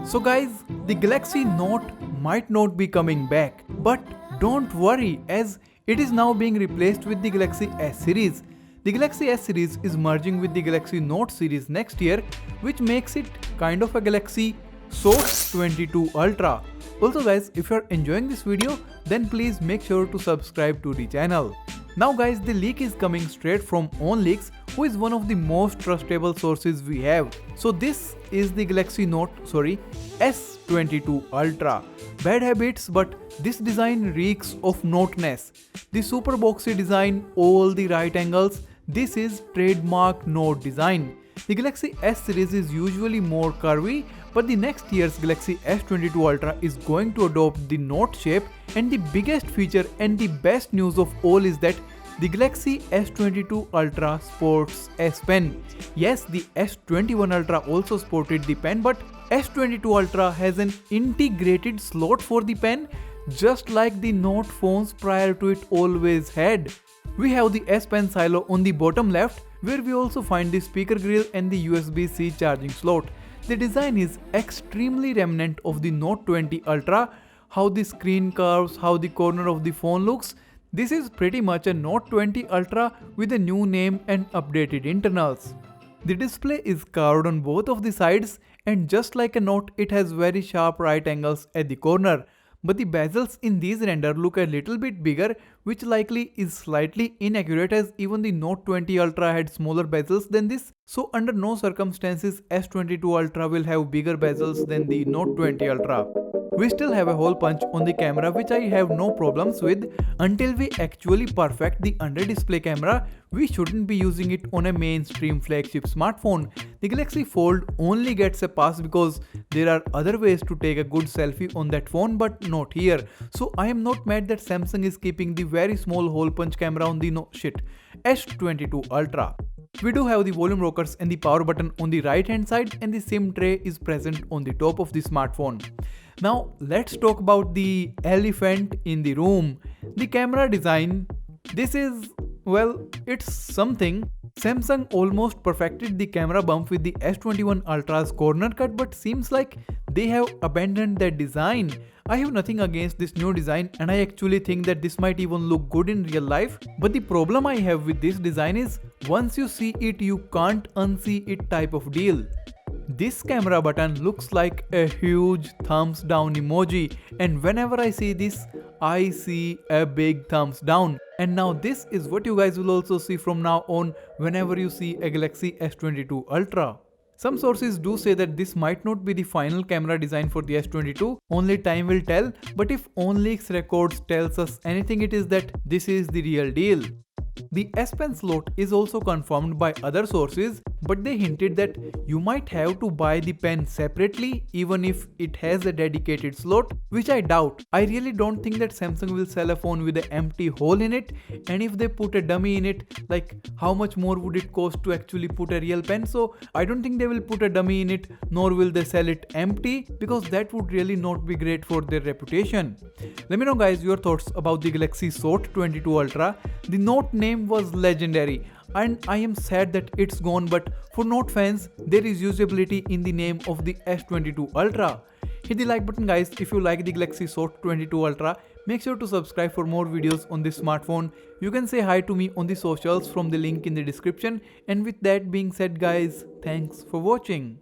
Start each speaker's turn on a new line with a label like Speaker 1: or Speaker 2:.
Speaker 1: So guys, the Galaxy Note might not be coming back, but don't worry as it is now being replaced with the Galaxy S series. The Galaxy S series is merging with the Galaxy Note series next year, which makes it kind of a Galaxy Note 22 Ultra. Also guys, if you are enjoying this video, then please make sure to subscribe to the channel. Now guys, the leak is coming straight from OnLeaks, who is one of the most trustable sources we have. So this is the Galaxy Note S22 Ultra. Bad habits, but this design reeks of Noteness. The super boxy design, all the right angles, this is trademark Note design. The Galaxy S series is usually more curvy, but the next year's Galaxy S22 Ultra is going to adopt the Note shape, and the biggest feature and the best news of all is that the Galaxy S22 Ultra sports S Pen. Yes, the S21 Ultra also sported the pen, but S22 Ultra has an integrated slot for the pen, just like the Note phones prior to it always had. We have the S Pen silo on the bottom left, where we also find the speaker grill and the USB-C charging slot. The design is extremely remnant of the Note 20 Ultra. How the screen curves, how the corner of the phone looks. This is pretty much a Note 20 Ultra with a new name and updated internals. The display is curved on both of the sides, and just like a Note, it has very sharp right angles at the corner. But the bezels in these render look a little bit bigger, which likely is slightly inaccurate as even the Note 20 Ultra had smaller bezels than this. So under no circumstances S22 Ultra will have bigger bezels than the Note 20 Ultra. We still have a hole punch on the camera, which I have no problems with. Until we actually perfect the under display camera, we shouldn't be using it on a mainstream flagship smartphone. The Galaxy Fold only gets a pass because there are other ways to take a good selfie on that phone, but not here. So I am not mad that Samsung is keeping the very small hole punch camera on the S22 Ultra. We do have the volume rockers and the power button on the right hand side, and the SIM tray is present on the top of the smartphone. Now let's talk about the elephant in the room. The camera design. This is, well, it's something. Samsung almost perfected the camera bump with the S21 Ultra's corner cut, but seems like they have abandoned that design. I have nothing against this new design, and I actually think that this might even look good in real life. But the problem I have with this design is, once you see it, you can't unsee it type of deal. This camera button looks like a huge thumbs down emoji, and whenever I see this, I see a big thumbs down. And now this is what you guys will also see from now on whenever you see a Galaxy S22 Ultra. Some sources do say that this might not be the final camera design for the S22, only time will tell, but if OnLeaks records tells us anything, it is that this is the real deal. The S Pen slot is also confirmed by other sources, but they hinted that you might have to buy the pen separately even if it has a dedicated slot, which I doubt. I really don't think that Samsung will sell a phone with an empty hole in it, and if they put a dummy in it, like how much more would it cost to actually put a real pen? So I don't think they will put a dummy in it, nor will they sell it empty, because that would really not be great for their reputation. Let me know guys your thoughts about the Galaxy Note 22 Ultra. The Note name was legendary, and I am sad that it's gone, but for Note fans, there is usability in the name of the S22 Ultra. Hit the like button guys if you like the Galaxy Note 22 Ultra. Make sure to subscribe for more videos on this smartphone. You can say hi to me on the socials from the link in the description. And with that being said guys, thanks for watching.